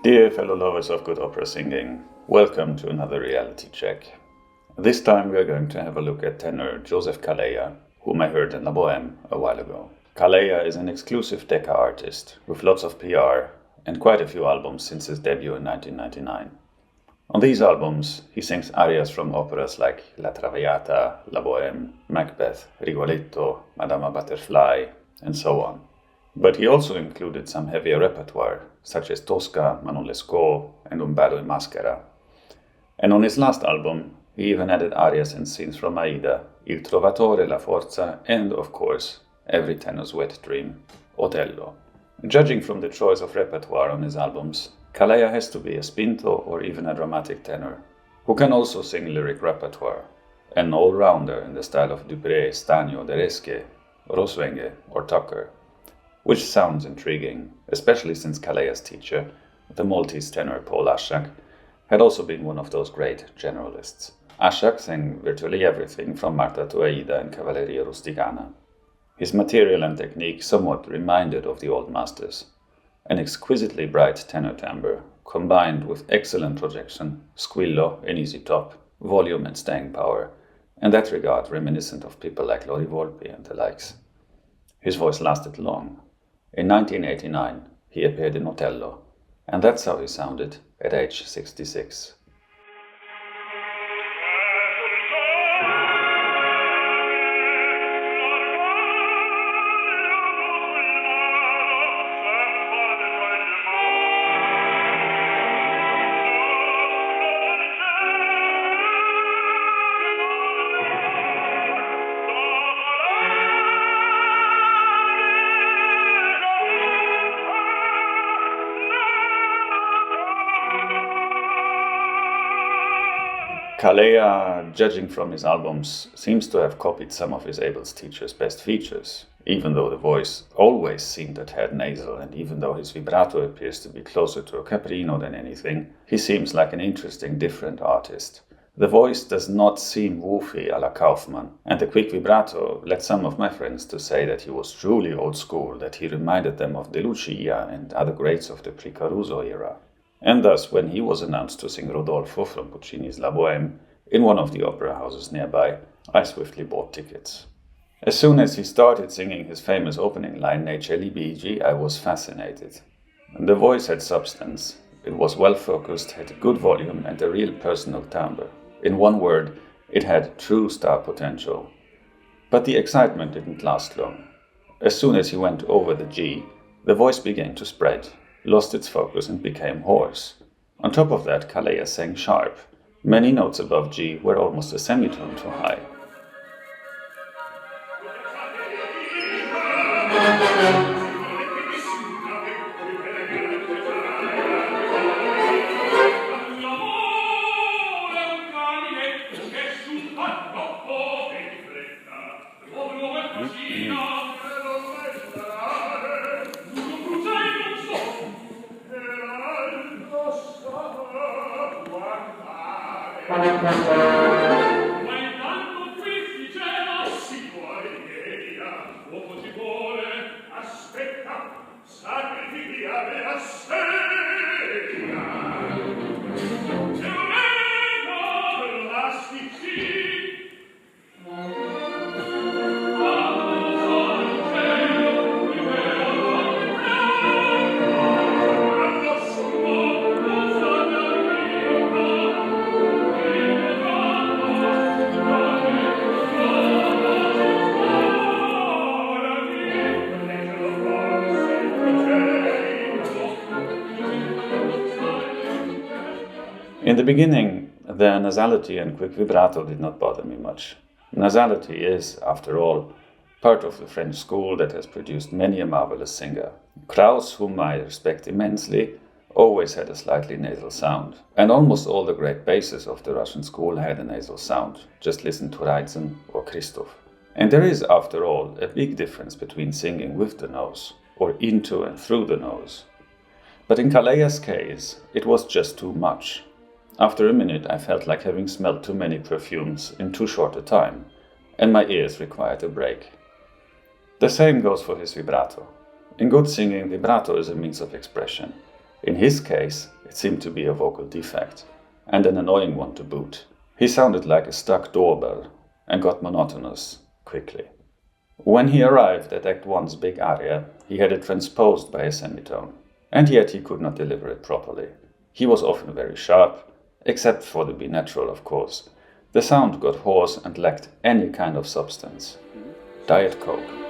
Dear fellow lovers of good opera singing, welcome to another reality check. This time we are going to have a look at tenor Joseph Calleja, whom I heard in La Bohème a while ago. Calleja is an exclusive DECCA artist with lots of PR and quite a few albums since his debut in 1999. On these albums, he sings arias from operas like La Traviata, La Bohème, Macbeth, Rigoletto, Madama Butterfly, and so on. But he also included some heavier repertoire, such as Tosca, Ma non l'esco, and Un ballo in maschera. And on his last album, he even added arias and scenes from Aida, Il Trovatore, La Forza, and, of course, every tenor's wet dream, Otello. Judging from the choice of repertoire on his albums, Calleja has to be a spinto or even a dramatic tenor, who can also sing lyric repertoire, an all-rounder in the style of Dupré, Stagno, Deresque, Roswenge, or Tucker. Which sounds intriguing, especially since Calleja's teacher, the Maltese tenor Paul Asciak, had also been one of those great generalists. Asciak sang virtually everything from Marta to Aida and Cavalleria Rusticana. His material and technique somewhat reminded of the old masters. An exquisitely bright tenor timbre, combined with excellent projection, squillo, an easy top, volume and staying power, in that regard reminiscent of people like Lori Volpi and the likes. His voice lasted long. In 1989, he appeared in Otello, and that's how he sounded at age 66. Calleja, judging from his albums, seems to have copied some of his able teacher's best features, even though the voice always seemed a tad nasal, and even though his vibrato appears to be closer to a caprino than anything, he seems like an interesting, different artist. The voice does not seem woofy a la Kaufmann, and the quick vibrato led some of my friends to say that he was truly old school, that he reminded them of De Lucia and other greats of the pre-Caruso era. And thus, when he was announced to sing Rodolfo from Puccini's La Bohème in one of the opera houses nearby, I swiftly bought tickets. As soon as he started singing his famous opening line, Nei cieli bigi, I was fascinated. The voice had substance, it was well focused, had good volume and a real personal timbre. In one word, it had true star potential. But the excitement didn't last long. As soon as he went over the G, the voice began to spread, lost its focus and became hoarse. On top of that, Calleja sang sharp. Many notes above G were almost a semitone too high. In the beginning, the nasality and quick vibrato did not bother me much. Nasality is, after all, part of the French school that has produced many a marvelous singer. Krauss, whom I respect immensely, always had a slightly nasal sound, and almost all the great basses of the Russian school had a nasal sound. Just listen to Raizen or Christoph. And there is, after all, a big difference between singing with the nose, or into and through the nose. But in Calleja's case, it was just too much. After a minute, I felt like having smelled too many perfumes in too short a time, and my ears required a break. The same goes for his vibrato. In good singing, vibrato is a means of expression. In his case, it seemed to be a vocal defect, and an annoying one to boot. He sounded like a stuck doorbell and got monotonous quickly. When he arrived at Act 1's big aria, he had it transposed by a semitone, and yet he could not deliver it properly. He was often very sharp, except for the B natural, of course. The sound got hoarse and lacked any kind of substance. Diet Coke.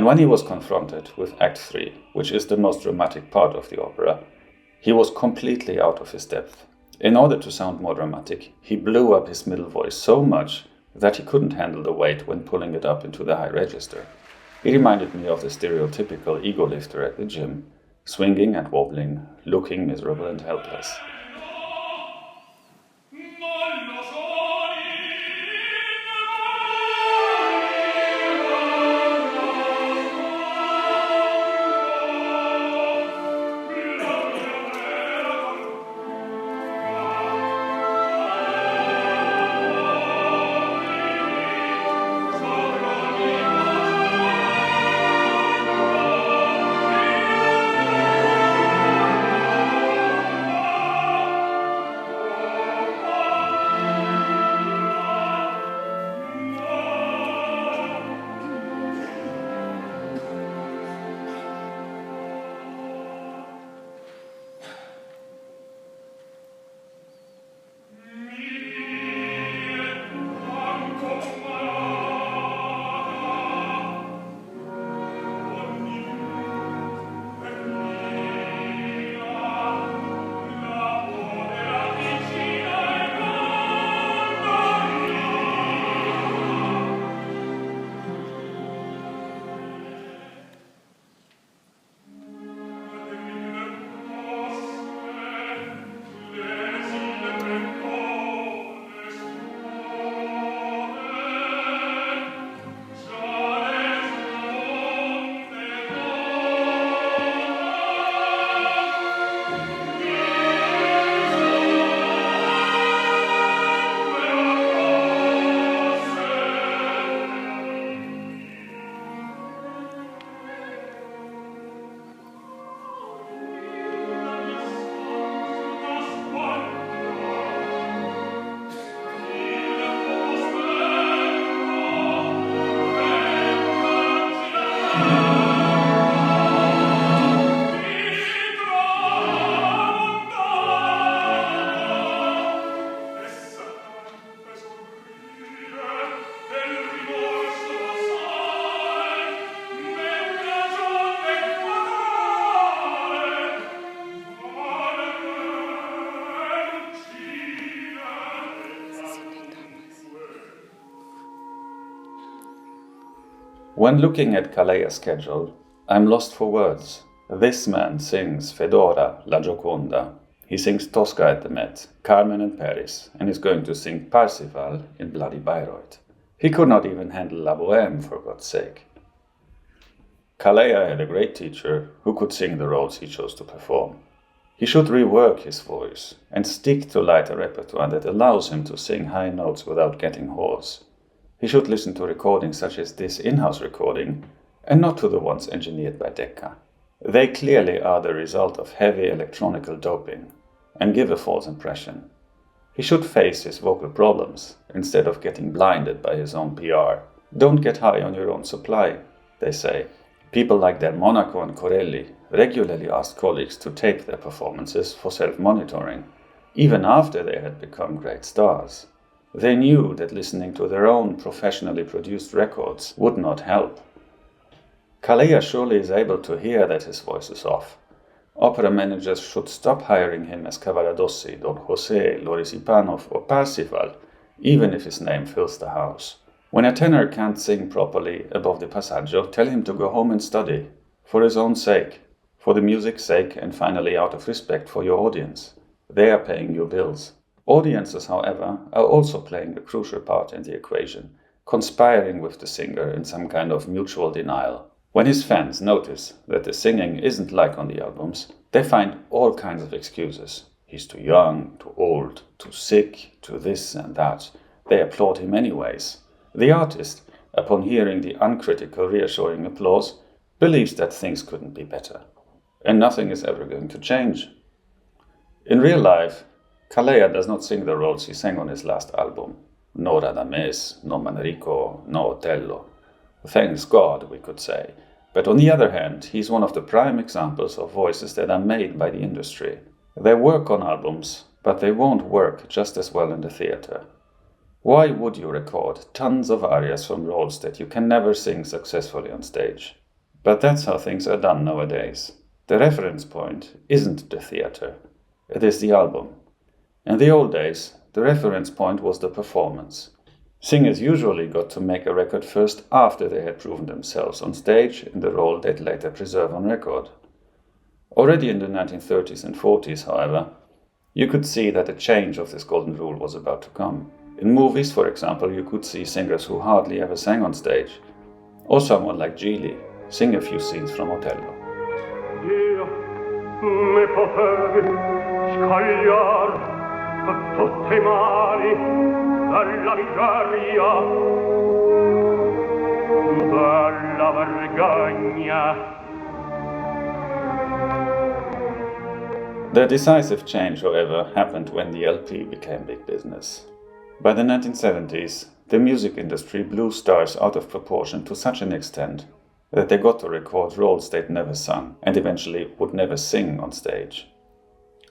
And when he was confronted with Act 3, which is the most dramatic part of the opera, he was completely out of his depth. In order to sound more dramatic, he blew up his middle voice so much that he couldn't handle the weight when pulling it up into the high register. He reminded me of the stereotypical ego lifter at the gym, swinging and wobbling, looking miserable and helpless. When looking at Calleja's schedule, I'm lost for words. This man sings Fedora, La Gioconda. He sings Tosca at the Met, Carmen in Paris, and is going to sing Parsifal in Bloody Bayreuth. He could not even handle La Bohème, for God's sake. Calleja had a great teacher who could sing the roles he chose to perform. He should rework his voice and stick to lighter repertoire that allows him to sing high notes without getting hoarse. He should listen to recordings such as this in-house recording and not to the ones engineered by DECCA. They clearly are the result of heavy electronical doping and give a false impression. He should face his vocal problems instead of getting blinded by his own PR. Don't get high on your own supply, they say. People like Del Monaco and Corelli regularly asked colleagues to tape their performances for self-monitoring, even after they had become great stars. They knew that listening to their own professionally produced records would not help. Calleja surely is able to hear that his voice is off. Opera managers should stop hiring him as Cavaradossi, Don José, Loris Ipanov or Parsifal, even if his name fills the house. When a tenor can't sing properly above the passaggio, tell him to go home and study, for his own sake, for the music's sake, and finally out of respect for your audience. They are paying your bills. Audiences, however, are also playing a crucial part in the equation, conspiring with the singer in some kind of mutual denial. When his fans notice that the singing isn't like on the albums, they find all kinds of excuses. He's too young, too old, too sick, too this and that. They applaud him anyways. The artist, upon hearing the uncritical, reassuring applause, believes that things couldn't be better, and nothing is ever going to change. In real life, Calleja does not sing the roles he sang on his last album. No Radames, no Manrico, no Otello. Thanks God, we could say. But on the other hand, he's one of the prime examples of voices that are made by the industry. They work on albums, but they won't work just as well in the theater. Why would you record tons of arias from roles that you can never sing successfully on stage? But that's how things are done nowadays. The reference point isn't the theater, it is the album. In the old days, the reference point was the performance. Singers usually got to make a record first after they had proven themselves on stage in the role they'd later preserve on record. Already in the 1930s and 40s, however, you could see that a change of this golden rule was about to come. In movies, for example, you could see singers who hardly ever sang on stage, or someone like Gigli sing a few scenes from Otello. Io mi potevi scagliar tutti i mali dalla miseria, dalla vergogna. The decisive change, however, happened when the LP became big business. By the 1970s, the music industry blew stars out of proportion to such an extent that they got to record roles they'd never sung and eventually would never sing on stage.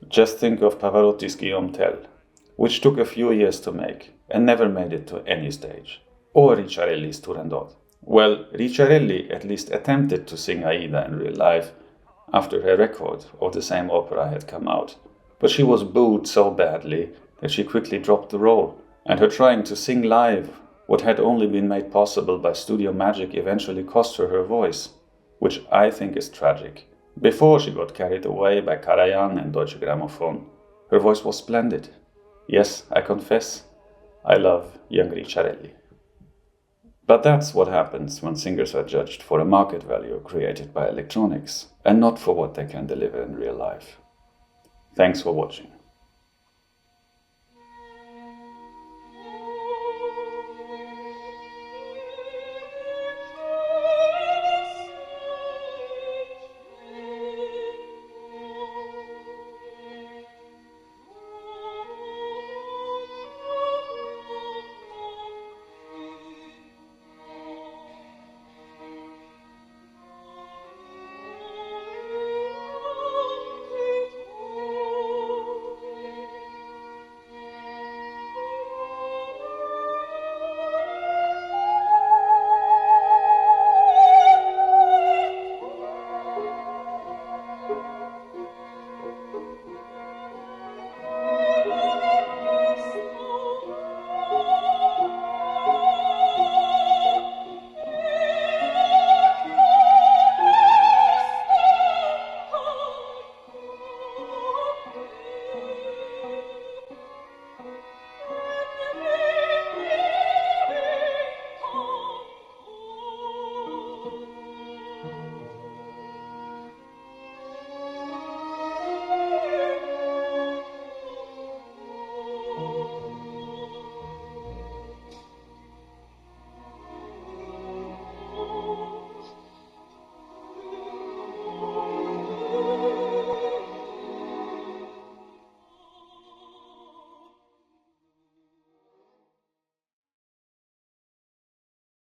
Just think of Pavarotti's Guillaume Tell, which took a few years to make and never made it to any stage. Or Ricciarelli's Turandot. Well, Ricciarelli at least attempted to sing Aida in real life after her record of the same opera had come out, but she was booed so badly that she quickly dropped the role, and her trying to sing live what had only been made possible by studio magic eventually cost her her voice, which I think is tragic. Before she got carried away by Karajan and Deutsche Grammophon, her voice was splendid. Yes, I confess, I love young Ricciarelli. But that's what happens when singers are judged for a market value created by electronics, and not for what they can deliver in real life. Thanks for watching.